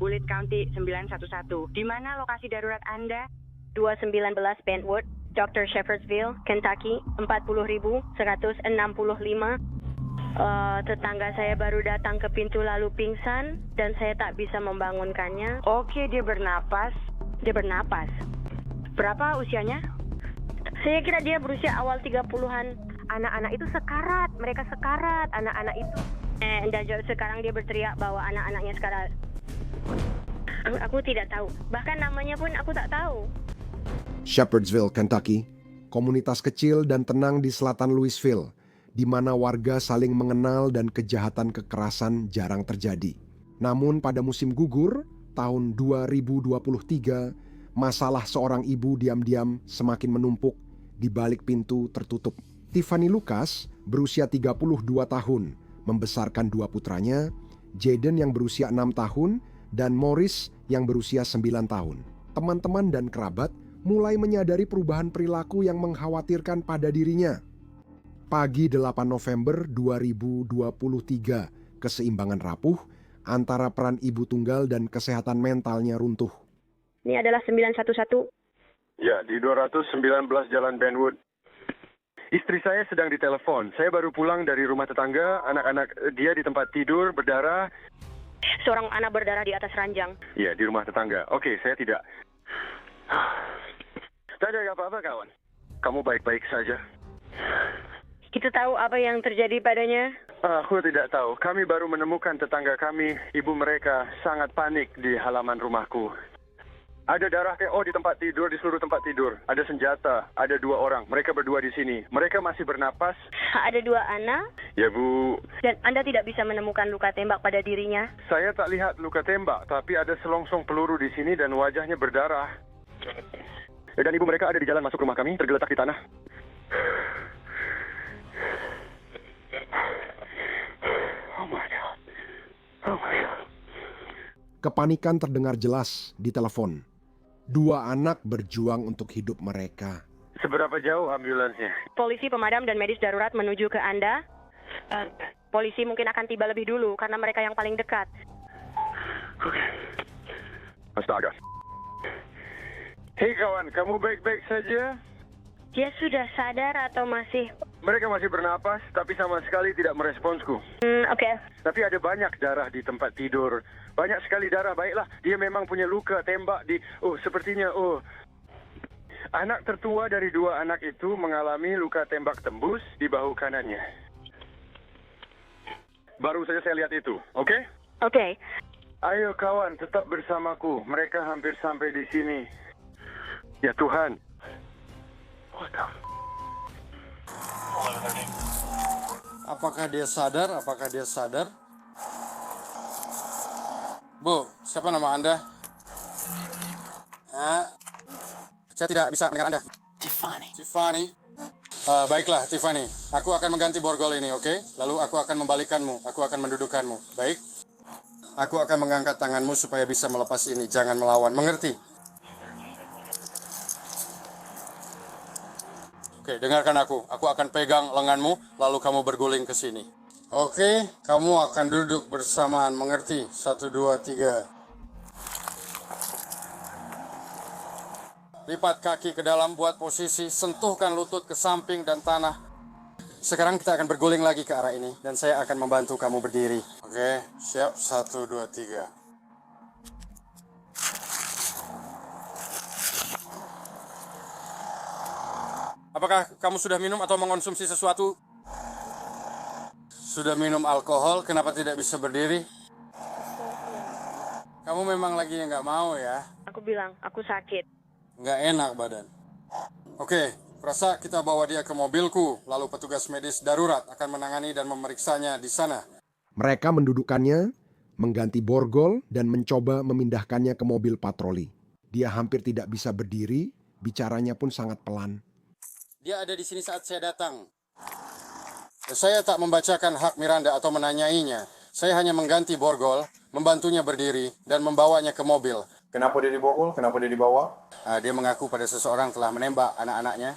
Bullitt County 911. Di mana lokasi darurat Anda? 219 Bentwood, Dr. Shepherdsville, Kentucky, 40.165. Tetangga saya baru datang ke pintu lalu pingsan dan saya tak bisa membangunkannya. Oke, dia bernapas. Dia bernapas. Berapa usianya? Saya kira dia berusia awal 30-an. Anak-anak itu sekarat, mereka sekarat, anak-anak itu. Dan sekarang dia berteriak bahwa anak-anaknya sekarat. Aku tidak tahu, bahkan namanya pun aku tak tahu. Shepherdsville, Kentucky, komunitas kecil dan tenang di selatan Louisville, di mana warga saling mengenal dan kejahatan kekerasan jarang terjadi. Namun pada musim gugur, tahun 2023, masalah seorang ibu diam-diam semakin menumpuk di balik pintu tertutup. Tiffany Lucas berusia 32 tahun, membesarkan dua putranya, Jaden yang berusia 6 tahun, dan Morris yang berusia 9 tahun. Teman-teman dan kerabat mulai menyadari perubahan perilaku yang mengkhawatirkan pada dirinya. Pagi 8 November 2023, keseimbangan rapuh antara peran ibu tunggal dan kesehatan mentalnya runtuh. Ini adalah 911. Ya, di 219 Jalan Bentwood. Istri saya sedang ditelepon. Saya baru pulang dari rumah tetangga, anak-anak dia di tempat tidur berdarah. Seorang anak berdarah di atas ranjang. Ya, di rumah tetangga. Oke, saya tidak. Tidak ada apa-apa, kawan. Kamu baik-baik saja. Kita tahu apa yang terjadi padanya. Aku tidak tahu. Kami baru menemukan tetangga kami, ibu mereka sangat panik di halaman rumahku. Ada darah di tempat tidur, di seluruh tempat tidur. Ada senjata, ada 2 orang. Mereka berdua di sini. Mereka masih bernapas. Ada 2 anak. Ya, Bu. Dan Anda tidak bisa menemukan luka tembak pada dirinya. Saya tak lihat luka tembak, tapi ada selongsong peluru di sini dan wajahnya berdarah. Dan ibu mereka ada di jalan masuk rumah kami, tergeletak di tanah. Oh my God. Oh my God. Kepanikan terdengar jelas di telepon. 2 anak berjuang untuk hidup mereka. Seberapa jauh ambulansnya? Polisi, pemadam, dan medis darurat menuju ke Anda. Polisi mungkin akan tiba lebih dulu karena mereka yang paling dekat. Astaga. Hei kawan, kamu baik-baik saja? Dia sudah sadar atau masih? Mereka masih bernapas, tapi sama sekali tidak meresponsku. Oke. Tapi ada banyak darah di tempat tidur. Banyak sekali darah. Baiklah, dia memang punya luka tembak di... sepertinya... Anak tertua dari 2 anak itu mengalami luka tembak tembus di bahu kanannya. Baru saja saya lihat itu, oke? Oke. Ayo kawan, tetap bersamaku. Mereka hampir sampai di sini. Ya Tuhan. Apakah dia sadar? Apakah dia sadar? Bu, siapa nama Anda? Saya tidak bisa mendengar Anda. Tiffany. Baiklah, Tiffany. Aku akan mengganti borgol ini, oke? Lalu aku akan membalikkanmu. Aku akan mendudukkanmu. Baik? Aku akan mengangkat tanganmu supaya bisa melepas ini. Jangan melawan. Mengerti? Oke, dengarkan aku. Aku akan pegang lenganmu, lalu kamu berguling ke sini. Oke, kamu akan duduk bersamaan. Mengerti? 1, 2, 3. Lipat kaki ke dalam, buat posisi, sentuhkan lutut ke samping dan tanah. Sekarang kita akan berguling lagi ke arah ini, dan saya akan membantu kamu berdiri. Oke, siap? 1, 2, 3. Apakah kamu sudah minum atau mengonsumsi sesuatu? Sudah minum alkohol, kenapa tidak bisa berdiri? Kamu memang lagi nggak mau ya? Aku bilang, aku sakit. Nggak enak badan. Oke, rasa kita bawa dia ke mobilku, lalu petugas medis darurat akan menangani dan memeriksanya di sana. Mereka mendudukkannya, mengganti borgol, dan mencoba memindahkannya ke mobil patroli. Dia hampir tidak bisa berdiri, bicaranya pun sangat pelan. Dia ada di sini saat saya datang. Saya tak membacakan hak Miranda atau menanyainya. Saya hanya mengganti borgol, membantunya berdiri, dan membawanya ke mobil. Kenapa dia diborgol? Kenapa dia dibawa? Dia mengaku pada seseorang telah menembak anak-anaknya.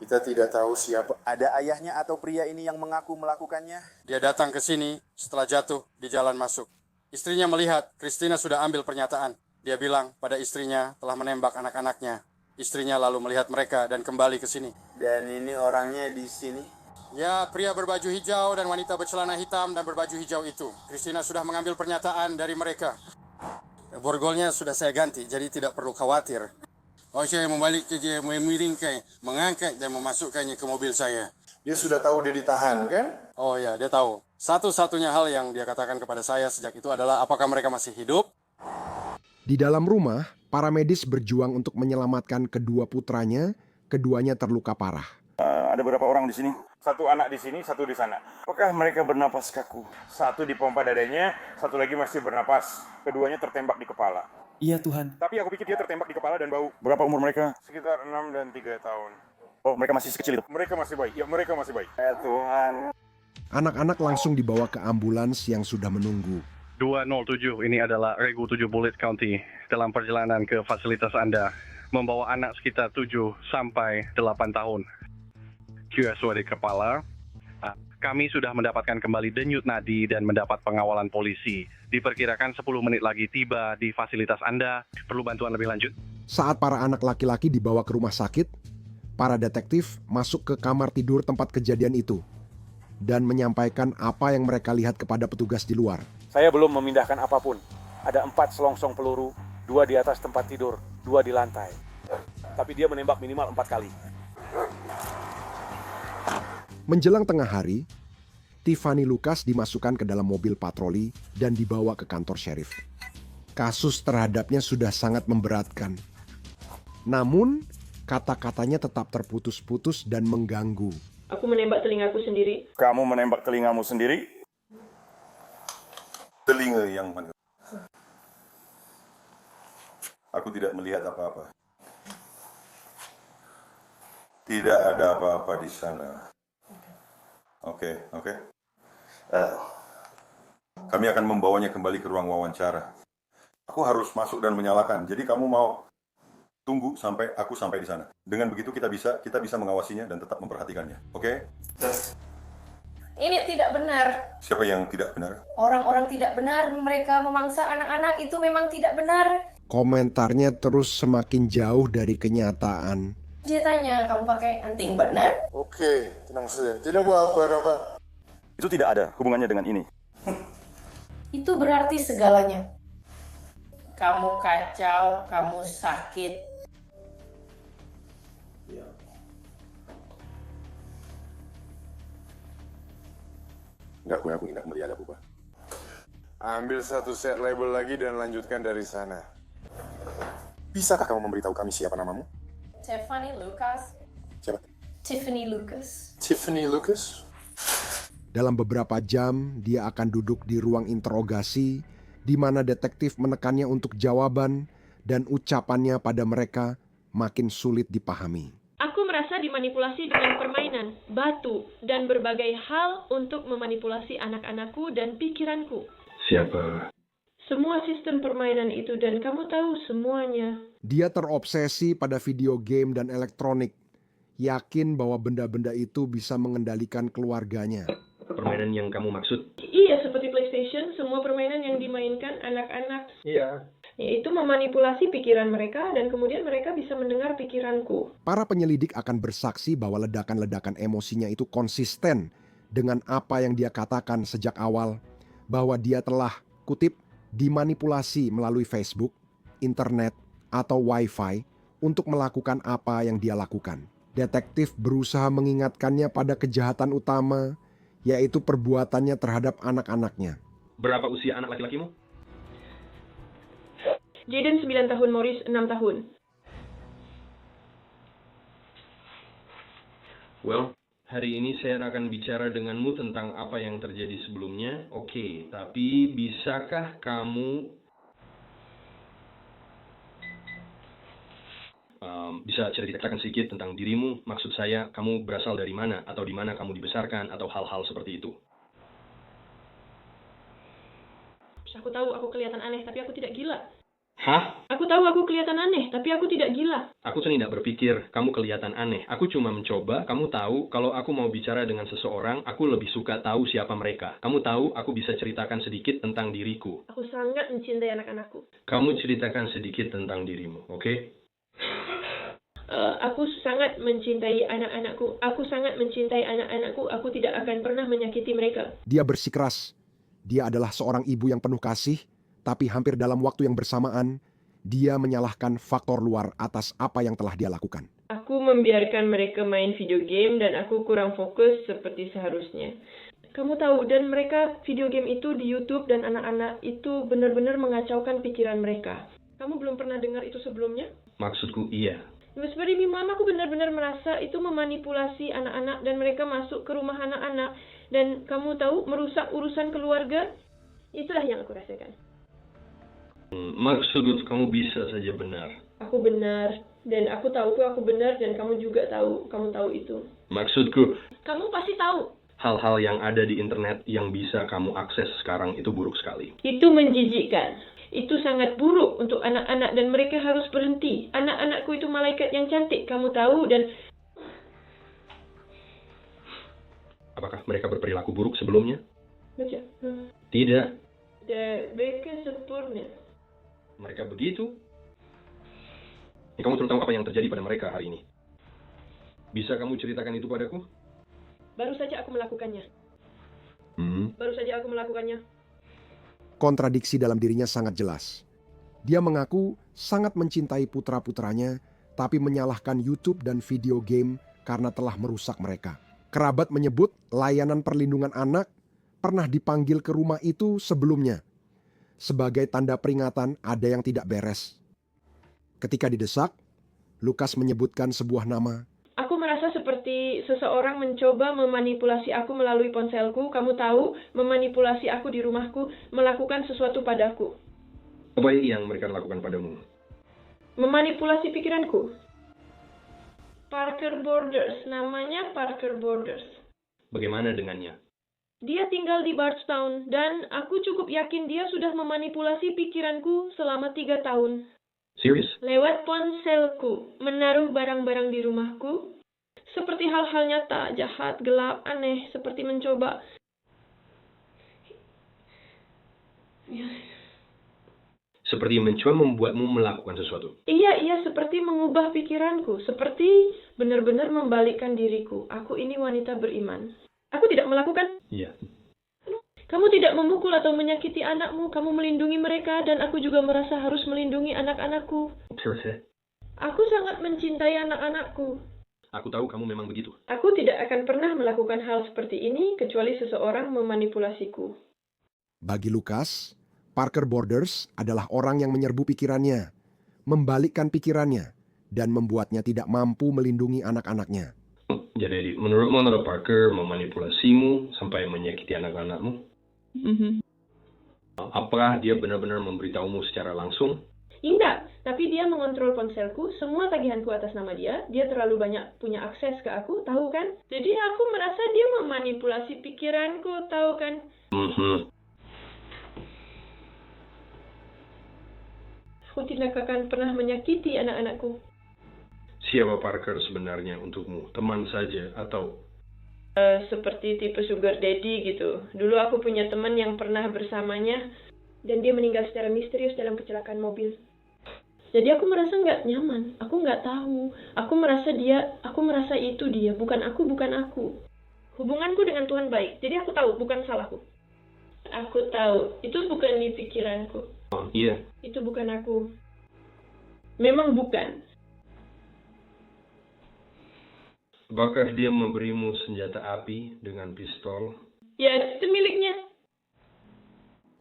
Kita tidak tahu siapa. Ada ayahnya atau pria ini yang mengaku melakukannya? Dia datang ke sini setelah jatuh di jalan masuk. Istrinya melihat Christina sudah ambil pernyataan. Dia bilang pada istrinya telah menembak anak-anaknya. Istrinya lalu melihat mereka dan kembali ke sini. Dan ini orangnya di sini. Ya, pria berbaju hijau dan wanita bercelana hitam dan berbaju hijau itu. Christina sudah mengambil pernyataan dari mereka. Borgolnya sudah saya ganti, jadi tidak perlu khawatir. Saya membalik ke dia, memiringkan, mengangkat dan memasukkannya ke mobil saya. Dia sudah tahu dia ditahan, kan? Oh ya, dia tahu. Satu-satunya hal yang dia katakan kepada saya sejak itu adalah apakah mereka masih hidup? Di dalam rumah, para medis berjuang untuk menyelamatkan kedua putranya, keduanya terluka parah. Ada berapa orang di sini? Satu anak di sini, satu di sana. Apakah mereka bernapas kaku? Satu dipompa dadanya, satu lagi masih bernapas. Keduanya tertembak di kepala. Iya Tuhan. Tapi aku pikir dia tertembak di kepala dan bau. Berapa umur mereka? Sekitar 6 dan 3 tahun. Oh, mereka masih sekecil itu? Mereka masih baik. Ya, mereka masih baik. Ya Tuhan. Anak-anak langsung dibawa ke ambulans yang sudah menunggu. 207, ini adalah Regu 7 Bullitt County. Dalam perjalanan ke fasilitas Anda, membawa anak sekitar 7 sampai 8 tahun. QSO di kepala. Kami sudah mendapatkan kembali denyut nadi dan mendapat pengawalan polisi. Diperkirakan 10 menit lagi tiba di fasilitas Anda. Perlu bantuan lebih lanjut? Saat para anak laki-laki dibawa ke rumah sakit, para detektif masuk ke kamar tidur tempat kejadian itu dan menyampaikan apa yang mereka lihat kepada petugas di luar. Saya belum memindahkan apapun. Ada 4 selongsong peluru, 2 di atas tempat tidur, 2 di lantai. Tapi dia menembak minimal 4 kali. Menjelang tengah hari, Tiffany Lucas dimasukkan ke dalam mobil patroli dan dibawa ke kantor sheriff. Kasus terhadapnya sudah sangat memberatkan. Namun, kata-katanya tetap terputus-putus dan mengganggu. Aku menembak telingaku sendiri. Kamu menembak telingamu sendiri? Telinga yang mana? Aku tidak melihat apa-apa. Tidak ada apa-apa di sana. Oke. Kami akan membawanya kembali ke ruang wawancara. Aku harus masuk dan menyalakan. Jadi kamu mau tunggu sampai aku sampai di sana. Dengan begitu kita bisa mengawasinya dan tetap memperhatikannya. Oke? Ini tidak benar. Siapa yang tidak benar? Orang-orang tidak benar. Mereka memangsa anak-anak itu memang tidak benar. Komentarnya terus semakin jauh dari kenyataan. Dia tanya, kamu pakai anting benar? Oke, tenang saja. Tidak apa-apa. Itu tidak ada hubungannya dengan ini. Itu berarti segalanya. Kamu kacau, kamu sakit. Enggak, aku tidak melihat apa-apa. Ambil 1 set label lagi dan lanjutkan dari sana. Bisakah kamu memberitahu kami siapa namamu? Tiffany Lucas. Siapa? Tiffany Lucas. Tiffany Lucas? Dalam beberapa jam, dia akan duduk di ruang interogasi, di mana detektif menekannya untuk jawaban dan ucapannya pada mereka makin sulit dipahami. Aku merasa dimanipulasi dengan permainan, batu, dan berbagai hal untuk memanipulasi anak-anakku dan pikiranku. Siapa? Semua sistem permainan itu dan kamu tahu semuanya. Dia terobsesi pada video game dan elektronik, yakin bahwa benda-benda itu bisa mengendalikan keluarganya. Permainan yang kamu maksud? Iya, seperti PlayStation, semua permainan yang dimainkan anak-anak. Iya. Yaitu memanipulasi pikiran mereka dan kemudian mereka bisa mendengar pikiranku. Para penyelidik akan bersaksi bahwa ledakan-ledakan emosinya itu konsisten dengan apa yang dia katakan sejak awal, bahwa dia telah, kutip, dimanipulasi melalui Facebook, internet, atau Wi-Fi untuk melakukan apa yang dia lakukan. Detektif berusaha mengingatkannya pada kejahatan utama, yaitu perbuatannya terhadap anak-anaknya. Berapa usia anak laki-lakimu? Jaden 9 tahun, Morris 6 tahun. Well, hari ini saya akan bicara denganmu tentang apa yang terjadi sebelumnya. Oke, tapi bisakah kamu bisa ceritakan sedikit tentang dirimu? Maksud saya, kamu berasal dari mana atau di mana kamu dibesarkan atau hal-hal seperti itu. Aku tahu aku kelihatan aneh, tapi aku tidak gila. Hah? Aku tahu aku kelihatan aneh, tapi aku tidak gila. Aku tidak berpikir kamu kelihatan aneh. Aku cuma mencoba. Kamu tahu, kalau aku mau bicara dengan seseorang, aku lebih suka tahu siapa mereka. Kamu tahu, aku bisa ceritakan sedikit tentang diriku. Aku sangat mencintai anak-anakku. Kamu ceritakan sedikit tentang dirimu, oke? Aku sangat mencintai anak-anakku. Aku sangat mencintai anak-anakku. Aku tidak akan pernah menyakiti mereka. Dia bersikeras. Dia adalah seorang ibu yang penuh kasih, tapi hampir dalam waktu yang bersamaan, dia menyalahkan faktor luar atas apa yang telah dia lakukan. Aku membiarkan mereka main video game dan aku kurang fokus seperti seharusnya. Kamu tahu, dan mereka video game itu di YouTube dan anak-anak itu benar-benar mengacaukan pikiran mereka. Kamu belum pernah dengar itu sebelumnya? Maksudku iya. Seperti mama, aku benar-benar merasa itu memanipulasi anak-anak dan mereka masuk ke rumah anak-anak. Dan kamu tahu, merusak urusan keluarga. Itulah yang aku rasakan. Maksudku kamu bisa saja benar. Aku benar. Dan aku tahu aku benar dan kamu juga tahu. Kamu tahu itu. Maksudku, Kamu pasti tahu. hal-hal yang ada di internet yang bisa kamu akses sekarang itu buruk sekali. Itu menjijikkan. Itu sangat buruk untuk anak-anak dan mereka harus berhenti. Anak-anakku itu malaikat yang cantik, kamu tahu, dan... Apakah mereka berperilaku buruk sebelumnya? Baca. Tidak. Dan mereka sempurna. Mereka begitu. Kamu belum tahu apa yang terjadi pada mereka hari ini. Bisa kamu ceritakan itu padaku? Baru saja aku melakukannya. Baru saja aku melakukannya. Kontradiksi dalam dirinya sangat jelas. Dia mengaku sangat mencintai putra-putranya, tapi menyalahkan YouTube dan video game karena telah merusak mereka. Kerabat menyebut layanan perlindungan anak pernah dipanggil ke rumah itu sebelumnya, sebagai tanda peringatan ada yang tidak beres. Ketika didesak, Lukas menyebutkan sebuah nama. Aku merasa seperti seseorang mencoba memanipulasi aku melalui ponselku. Kamu tahu, memanipulasi aku di rumahku, melakukan sesuatu padaku. Apa yang mereka lakukan padamu? Memanipulasi pikiranku. Parker Borders, namanya Parker Borders. Bagaimana dengannya? Dia tinggal di Bardstown, dan aku cukup yakin dia sudah memanipulasi pikiranku selama 3 tahun. Serius? Lewat ponselku, menaruh barang-barang di rumahku, seperti hal-hal nyata, jahat, gelap, aneh, seperti mencoba. Seperti mencoba membuatmu melakukan sesuatu. Iya, seperti mengubah pikiranku, seperti benar-benar membalikkan diriku. Aku ini wanita beriman. Aku tidak melakukan. Iya. Kamu tidak memukul atau menyakiti anakmu, kamu melindungi mereka, dan aku juga merasa harus melindungi anak-anakku. Serius ya? Aku sangat mencintai anak-anakku. Aku tahu kamu memang begitu. Aku tidak akan pernah melakukan hal seperti ini, kecuali seseorang memanipulasiku. Bagi Lukas, Parker Borders adalah orang yang menyerbu pikirannya, membalikkan pikirannya, dan membuatnya tidak mampu melindungi anak-anaknya. Jadi menurut Parker memanipulasimu sampai menyakiti anak-anakmu? Apakah dia benar-benar memberitahumu secara langsung? Tidak, tapi dia mengontrol ponselku, semua tagihanku atas nama dia. Dia terlalu banyak punya akses ke aku, tahu kan? Jadi aku merasa dia memanipulasi pikiranku, tahu kan? Aku tidak akan pernah menyakiti anak-anakku. Siapa Parker sebenarnya untukmu? Teman saja atau? Seperti tipe sugar daddy gitu. Dulu aku punya teman yang pernah bersamanya dan dia meninggal secara misterius dalam kecelakaan mobil. Jadi aku merasa nggak nyaman. Aku nggak tahu. Aku merasa itu dia. Bukan aku. Hubunganku dengan Tuhan baik. Jadi aku tahu bukan salahku. Aku tahu. Itu bukan di pikiranku. Oh, iya. Itu bukan aku. Memang bukan. Apakah dia memberimu senjata api dengan pistol? Ya, itu miliknya.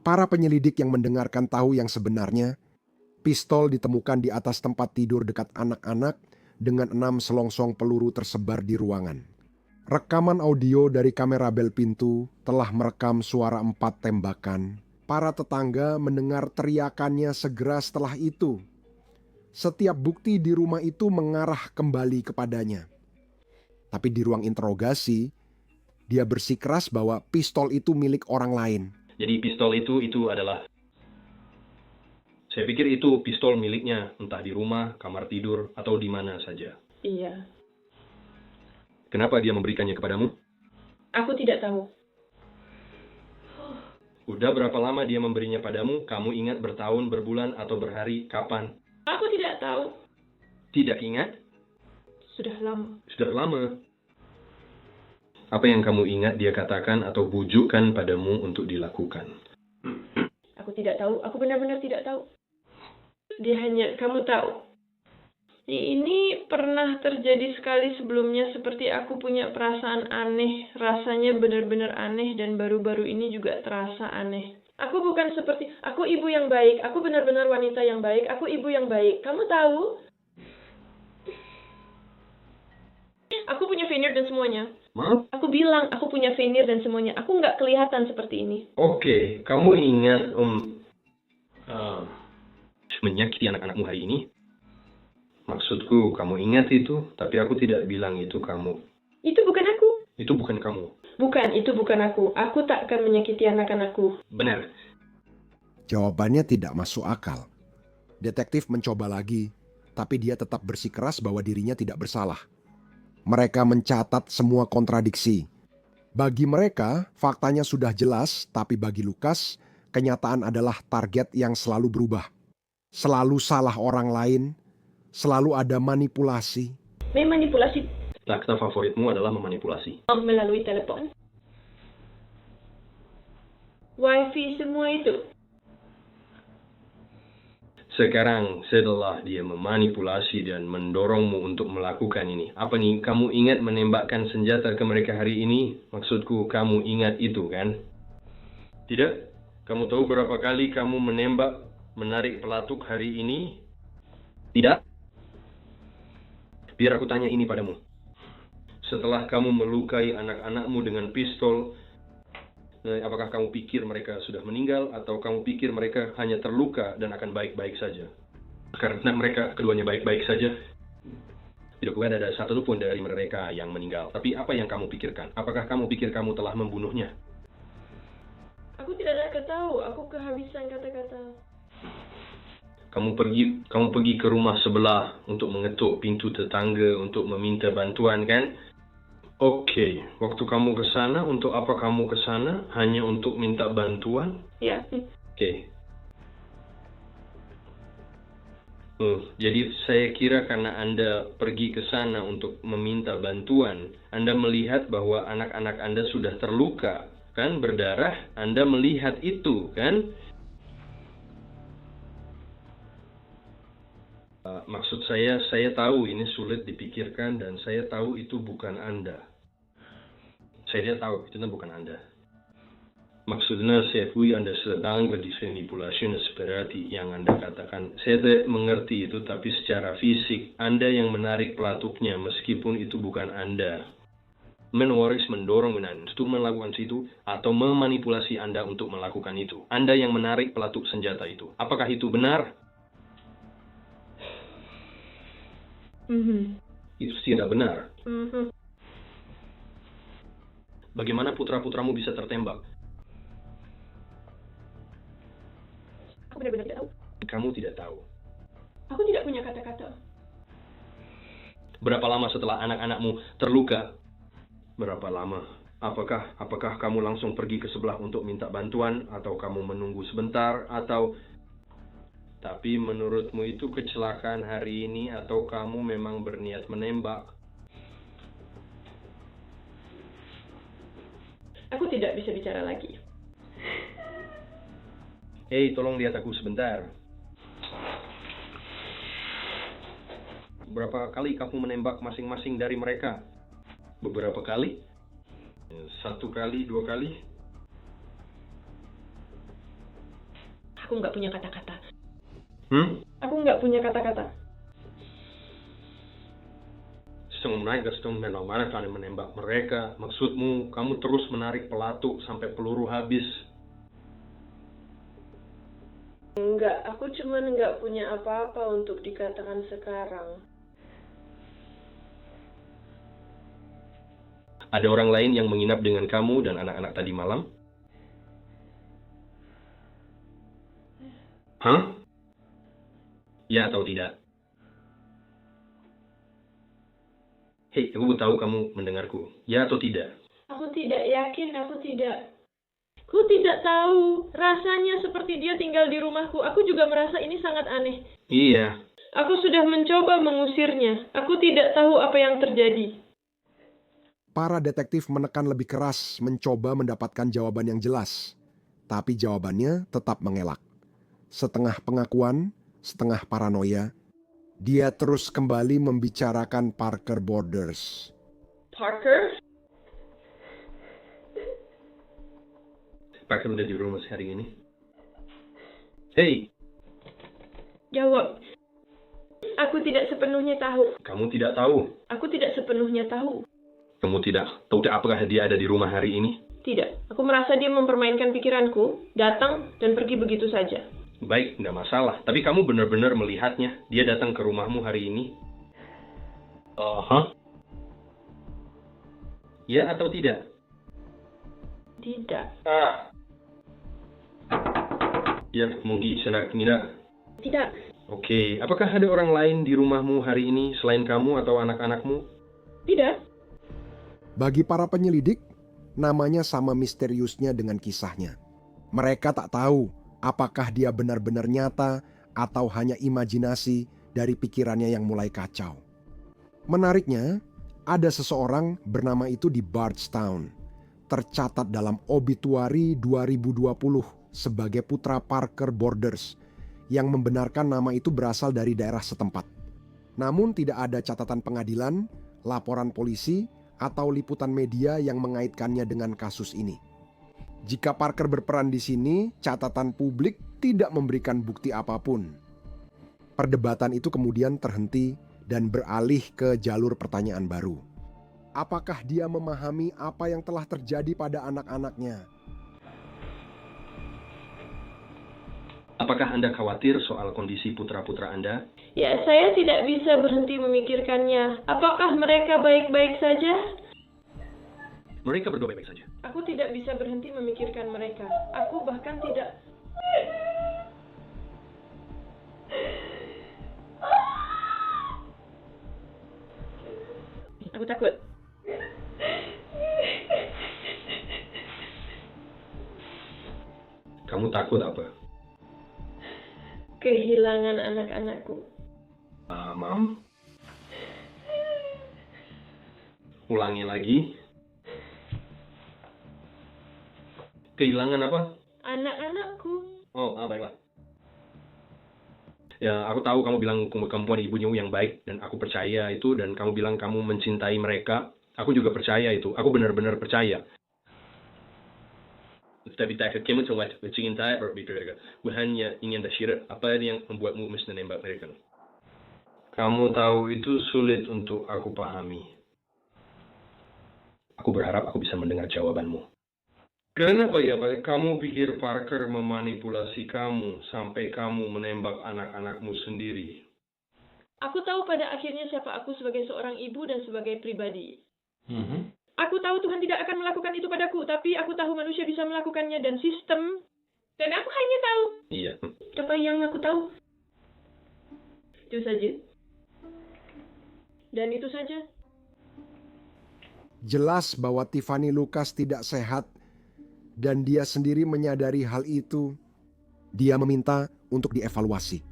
Para penyelidik yang mendengarkan tahu yang sebenarnya, pistol ditemukan di atas tempat tidur dekat anak-anak dengan 6 selongsong peluru tersebar di ruangan. Rekaman audio dari kamera bel pintu telah merekam suara 4 tembakan. Para tetangga mendengar teriakannya segera setelah itu. Setiap bukti di rumah itu mengarah kembali kepadanya. Tapi di ruang interogasi, dia bersikeras bahwa pistol itu milik orang lain. Jadi pistol itu adalah Saya pikir itu pistol miliknya, entah di rumah, kamar tidur, atau di mana saja. Iya. Kenapa dia memberikannya kepadamu? Aku tidak tahu. Udah berapa lama dia memberinya padamu? Kamu ingat bertahun, berbulan, atau berhari? Kapan? Aku tidak tahu. Tidak ingat? Sudah lama. Sudah lama. Apa yang kamu ingat dia katakan atau bujukkan padamu untuk dilakukan? Aku tidak tahu. Aku benar-benar tidak tahu. Dia hanya, kamu tahu. Ini pernah terjadi sekali sebelumnya, seperti aku punya perasaan aneh. Rasanya benar-benar aneh dan baru-baru ini juga terasa aneh. Aku bukan seperti, aku ibu yang baik. Aku benar-benar wanita yang baik. Aku ibu yang baik. Kamu tahu? Aku punya veneer dan semuanya. Maaf? Aku bilang, aku punya veneer dan semuanya. Aku nggak kelihatan seperti ini. Oke, kamu ingat menyakiti anak-anakmu hari ini? Maksudku, kamu ingat itu, tapi aku tidak bilang itu kamu. Itu bukan aku. Itu bukan kamu. Bukan, itu bukan aku. Aku tak akan menyakiti anak-anakku. Benar. Jawabannya tidak masuk akal. Detektif mencoba lagi, tapi dia tetap bersikeras bahwa dirinya tidak bersalah. Mereka mencatat semua kontradiksi. Bagi mereka, faktanya sudah jelas, tapi bagi Lukas, kenyataan adalah target yang selalu berubah. Selalu salah orang lain, selalu ada manipulasi. Memanipulasi. Kata favoritmu adalah memanipulasi. Melalui telepon. Wifi semua itu. Sekarang, setelah dia memanipulasi dan mendorongmu untuk melakukan ini, apa nih, kamu ingat menembakkan senjata ke mereka hari ini? Maksudku, kamu ingat itu, kan? Tidak? Kamu tahu berapa kali kamu menarik pelatuk hari ini? Tidak? Biar aku tanya ini padamu. Setelah kamu melukai anak-anakmu dengan pistol, apakah kamu pikir mereka sudah meninggal atau kamu pikir mereka hanya terluka dan akan baik-baik saja? Karena mereka keduanya baik-baik saja. Tidak bukan ada satu pun dari mereka yang meninggal. Tapi apa yang kamu pikirkan? Apakah kamu pikir kamu telah membunuhnya? Aku tidak ada tahu. Aku kehabisan kata-kata. Kamu pergi ke rumah sebelah untuk mengetuk pintu tetangga untuk meminta bantuan, kan? Oke, waktu kamu ke sana, untuk apa kamu ke sana? Hanya untuk minta bantuan? Ya. Oke. Jadi saya kira karena Anda pergi ke sana untuk meminta bantuan, Anda melihat bahwa anak-anak Anda sudah terluka, kan? Berdarah, Anda melihat itu, kan? Maksud saya tahu ini sulit dipikirkan dan saya tahu itu bukan Anda. Saya tahu itu bukan Anda. Maksudnya saya tahu Anda sedang berdimanipulasi seperti yang Anda katakan. Saya tidak mengerti itu, tapi secara fisik Anda yang menarik pelatuknya meskipun itu bukan Anda. Menuaris mendorong untuk melakukan itu atau memanipulasi Anda untuk melakukan itu. Anda yang menarik pelatuk senjata itu. Apakah itu benar? Itu tidak benar. Bagaimana putra-putramu bisa tertembak? Aku benar-benar tidak tahu. Kamu tidak tahu. Aku tidak punya kata-kata. Berapa lama setelah anak-anakmu terluka? Berapa lama? Apakah kamu langsung pergi ke sebelah untuk minta bantuan atau kamu menunggu sebentar atau tapi menurutmu itu kecelakaan hari ini atau kamu memang berniat menembak? Aku tidak bisa bicara lagi. Hei, tolong lihat aku sebentar. Berapa kali kamu menembak masing-masing dari mereka? Beberapa kali? 1 kali, 2 kali? Aku nggak punya kata-kata. Aku nggak punya kata-kata. Sedang memang kalian menembak mereka. Maksudmu, kamu terus menarik pelatuk sampai peluru habis. Enggak, aku cuman nggak punya apa-apa untuk dikatakan sekarang. Ada orang lain yang menginap dengan kamu dan anak-anak tadi malam? Ya atau tidak? Hei, aku tahu kamu mendengarku. Ya atau tidak? Aku tidak yakin, aku tidak. Aku tidak tahu. Rasanya seperti dia tinggal di rumahku. Aku juga merasa ini sangat aneh. Iya. Aku sudah mencoba mengusirnya. Aku tidak tahu apa yang terjadi. Para detektif menekan lebih keras mencoba mendapatkan jawaban yang jelas. Tapi jawabannya tetap mengelak. Setengah pengakuan, setengah paranoia, dia terus kembali membicarakan Parker Borders. Parker? Parker udah di rumah hari ini. Hei, Jawab. Aku tidak sepenuhnya tahu. kamu tidak tahu. Aku tidak sepenuhnya tahu. Kamu tidak tahu apakah dia ada di rumah hari ini? Tidak. Aku merasa dia mempermainkan pikiranku, datang dan pergi begitu saja. Baik, nggak masalah. Tapi kamu benar-benar melihatnya. Dia datang ke rumahmu hari ini. Ya atau tidak? Tidak. Ya, mungkin saya kira. Tidak. Oke, apakah ada orang lain di rumahmu hari ini selain kamu atau anak-anakmu? Tidak. Bagi para penyelidik, namanya sama misteriusnya dengan kisahnya. Mereka tak tahu apakah dia benar-benar nyata atau hanya imajinasi dari pikirannya yang mulai kacau. Menariknya, ada seseorang bernama itu di Bardstown, tercatat dalam obituari 2020 sebagai putra Parker Borders, yang membenarkan nama itu berasal dari daerah setempat. Namun tidak ada catatan pengadilan, laporan polisi, atau liputan media yang mengaitkannya dengan kasus ini. Jika Parker berperan di sini, catatan publik tidak memberikan bukti apapun. Perdebatan itu kemudian terhenti dan beralih ke jalur pertanyaan baru. Apakah dia memahami apa yang telah terjadi pada anak-anaknya? Apakah Anda khawatir soal kondisi putra-putra Anda? Ya, saya tidak bisa berhenti memikirkannya. Apakah mereka baik-baik saja? Mereka berdua baik-baik saja. Aku tidak bisa berhenti memikirkan mereka. Aku bahkan tidak... Aku takut. Kamu takut apa? Kehilangan anak-anakku. Mam? Ulangi lagi. Kehilangan apa? Anak-anakku. Baiklah. Ya, aku tahu kamu bilang kamu punya ibunya yang baik, dan aku percaya itu, dan kamu bilang kamu mencintai mereka. Aku juga percaya itu. Aku benar-benar percaya. Tapi tak kamu cuma mencintai mereka. Hanya ingin tahu apa yang membuatmu mesti menembak mereka. Kamu tahu itu sulit untuk aku pahami. Aku berharap aku bisa mendengar jawabanmu. Kenapa ya, Pak? Kamu pikir Parker memanipulasi kamu sampai kamu menembak anak-anakmu sendiri? Aku tahu pada akhirnya siapa aku sebagai seorang ibu dan sebagai pribadi. Aku tahu Tuhan tidak akan melakukan itu padaku, tapi aku tahu manusia bisa melakukannya dan sistem. Dan aku hanya tahu. Iya. Apa yang aku tahu? Itu saja. Dan itu saja. Jelas bahwa Tiffany Lucas tidak sehat dan dia sendiri menyadari hal itu. Dia meminta untuk dievaluasi.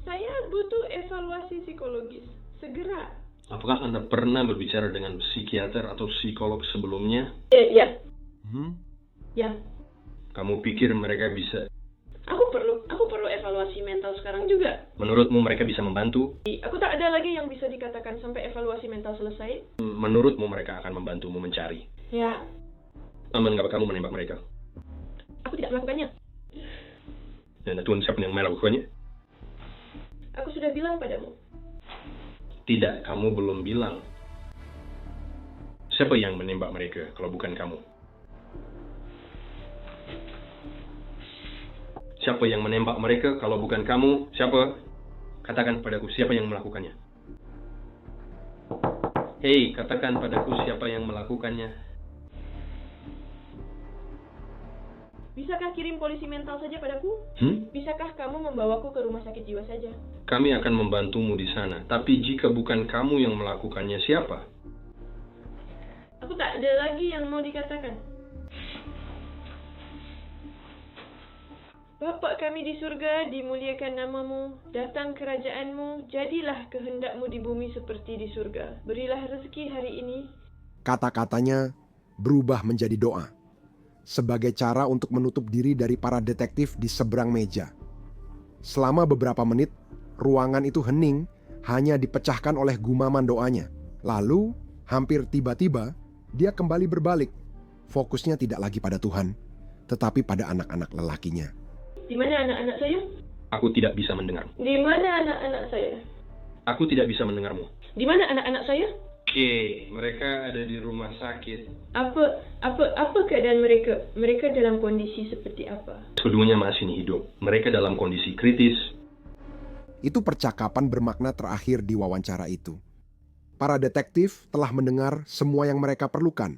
Saya butuh evaluasi psikologis. Segera. Apakah Anda pernah berbicara dengan psikiater atau psikolog sebelumnya? Ya. Ya. Kamu pikir mereka bisa? Aku perlu evaluasi mental sekarang juga. Menurutmu mereka bisa membantu? Aku tak ada lagi yang bisa dikatakan sampai evaluasi mental selesai. Menurutmu mereka akan membantumu mencari? Ya. Namun mengapa kamu menembak mereka? Aku tidak melakukannya. Dan Tuhan siapa yang melakukannya? Aku sudah bilang padamu. Tidak, kamu belum bilang. Siapa yang menembak mereka kalau bukan kamu? Siapa yang menembak mereka kalau bukan kamu? Siapa? Katakan padaku siapa yang melakukannya. Hei, katakan padaku siapa yang melakukannya. Bisakah kirim polisi mental saja padaku? Bisakah kamu membawaku ke rumah sakit jiwa saja? Kami akan membantumu di sana. Tapi jika bukan kamu yang melakukannya, siapa? Aku tak ada lagi yang mau dikatakan. Bapa kami di surga, dimuliakan namamu, datang kerajaanmu, jadilah kehendakmu di bumi seperti di surga. Berilah rezeki hari ini. Kata-katanya berubah menjadi doa, sebagai cara untuk menutup diri dari para detektif di seberang meja. Selama beberapa menit, ruangan itu hening, hanya dipecahkan oleh gumaman doanya. Lalu, hampir tiba-tiba, dia kembali berbalik. Fokusnya tidak lagi pada Tuhan, tetapi pada anak-anak lelakinya. Di mana anak-anak saya? Aku tidak bisa mendengarmu. Di mana anak-anak saya? Aku tidak bisa mendengarmu. Di mana anak-anak saya? Oke, mereka ada di rumah sakit. Apa keadaan mereka? Mereka dalam kondisi seperti apa? Keduanya masih hidup. Mereka dalam kondisi kritis. Itu percakapan bermakna terakhir di wawancara itu. Para detektif telah mendengar semua yang mereka perlukan.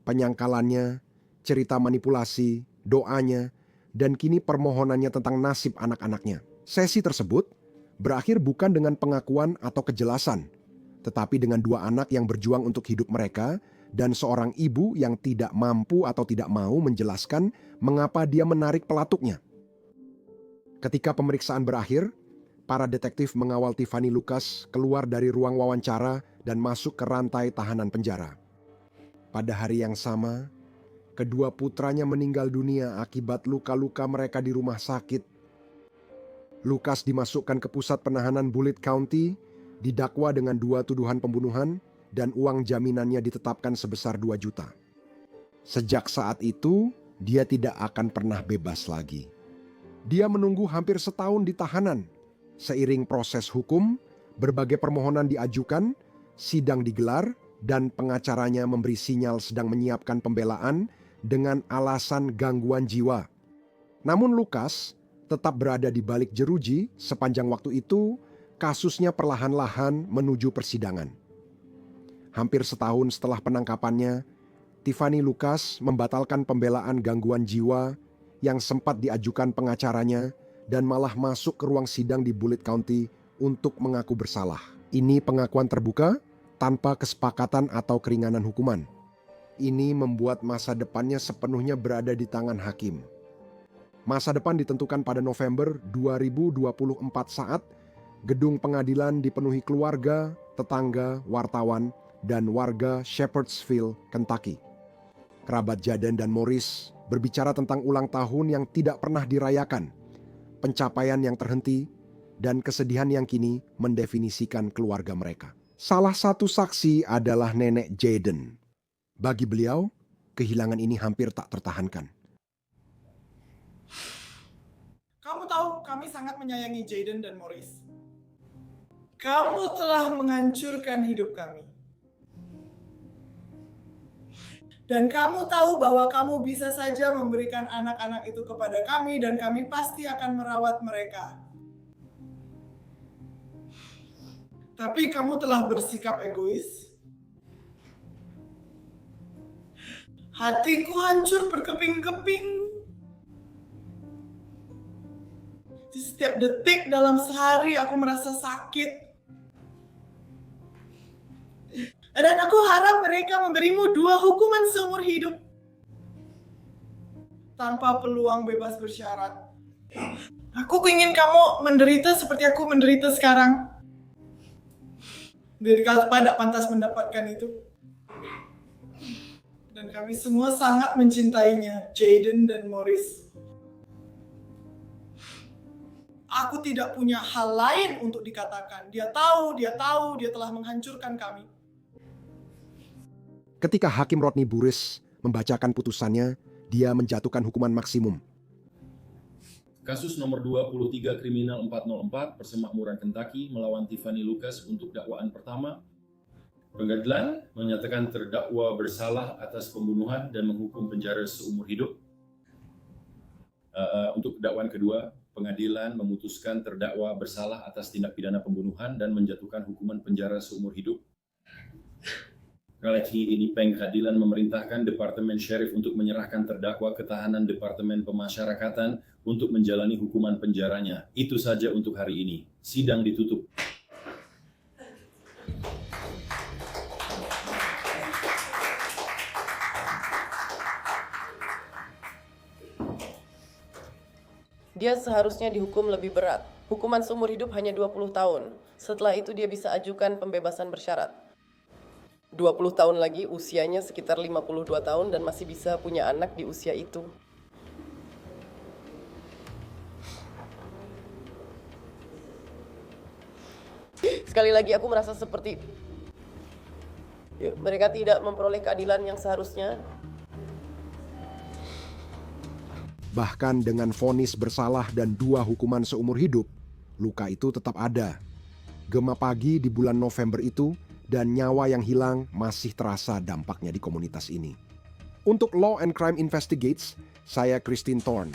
Penyangkalannya, cerita manipulasi, doanya, dan kini permohonannya tentang nasib anak-anaknya. Sesi tersebut berakhir bukan dengan pengakuan atau kejelasan, tetapi dengan dua anak yang berjuang untuk hidup mereka dan seorang ibu yang tidak mampu atau tidak mau menjelaskan mengapa dia menarik pelatuknya. Ketika pemeriksaan berakhir, para detektif mengawal Tiffany Lucas keluar dari ruang wawancara dan masuk ke rantai tahanan penjara. Pada hari yang sama, kedua putranya meninggal dunia akibat luka-luka mereka di rumah sakit. Lucas dimasukkan ke pusat penahanan Bullitt County, didakwa dengan 2 tuduhan pembunuhan, dan uang jaminannya ditetapkan sebesar 2 juta. Sejak saat itu, dia tidak akan pernah bebas lagi. Dia menunggu hampir setahun di tahanan. Seiring proses hukum, berbagai permohonan diajukan, sidang digelar, dan pengacaranya memberi sinyal sedang menyiapkan pembelaan dengan alasan gangguan jiwa. Namun Lucas tetap berada di balik jeruji sepanjang waktu itu. Kasusnya perlahan-lahan menuju persidangan. Hampir setahun setelah penangkapannya, Tiffany Lucas membatalkan pembelaan gangguan jiwa yang sempat diajukan pengacaranya dan malah masuk ke ruang sidang di Bullitt County untuk mengaku bersalah. Ini pengakuan terbuka tanpa kesepakatan atau keringanan hukuman. Ini membuat masa depannya sepenuhnya berada di tangan hakim. Masa depan ditentukan pada November 2024 saat gedung pengadilan dipenuhi keluarga, tetangga, wartawan, dan warga Shepherdsville, Kentucky. Kerabat Jaden dan Morris berbicara tentang ulang tahun yang tidak pernah dirayakan, pencapaian yang terhenti, dan kesedihan yang kini mendefinisikan keluarga mereka. Salah satu saksi adalah nenek Jaden. Bagi beliau, kehilangan ini hampir tak tertahankan. Kamu tahu, kami sangat menyayangi Jaden dan Morris. Kamu telah menghancurkan hidup kami. Dan kamu tahu bahwa kamu bisa saja memberikan anak-anak itu kepada kami dan kami pasti akan merawat mereka. Tapi kamu telah bersikap egois. Hatiku hancur berkeping-keping. Di setiap detik dalam sehari aku merasa sakit. Dan aku harap mereka memberimu 2 hukuman seumur hidup. Tanpa peluang bebas bersyarat. Aku ingin kamu menderita seperti aku menderita sekarang. Dari kala pada pantas mendapatkan itu. Dan kami semua sangat mencintainya, Jaden dan Morris. Aku tidak punya hal lain untuk dikatakan. Dia tahu, dia telah menghancurkan kami. Ketika Hakim Rodney Burris membacakan putusannya, dia menjatuhkan hukuman maksimum. Kasus nomor 23 Kriminal 404 Persemakmuran Kentucky melawan Tiffany Lucas untuk dakwaan pertama. Pengadilan menyatakan terdakwa bersalah atas pembunuhan dan menghukum penjara seumur hidup. Untuk dakwaan kedua, pengadilan memutuskan terdakwa bersalah atas tindak pidana pembunuhan dan menjatuhkan hukuman penjara seumur hidup. Kali ini pengadilan memerintahkan Departemen Sheriff untuk menyerahkan terdakwa ke tahanan Departemen Pemasyarakatan untuk menjalani hukuman penjaranya. Itu saja untuk hari ini. Sidang ditutup. Dia seharusnya dihukum lebih berat. Hukuman seumur hidup hanya 20 tahun. Setelah itu dia bisa ajukan pembebasan bersyarat. 20 tahun lagi usianya sekitar 52 tahun dan masih bisa punya anak di usia itu. Sekali lagi aku merasa seperti mereka tidak memperoleh keadilan yang seharusnya. Bahkan dengan vonis bersalah dan 2 hukuman seumur hidup, luka itu tetap ada. Gema pagi di bulan November itu dan nyawa yang hilang masih terasa dampaknya di komunitas ini. Untuk Law and Crime Investigates, saya Christine Thorne.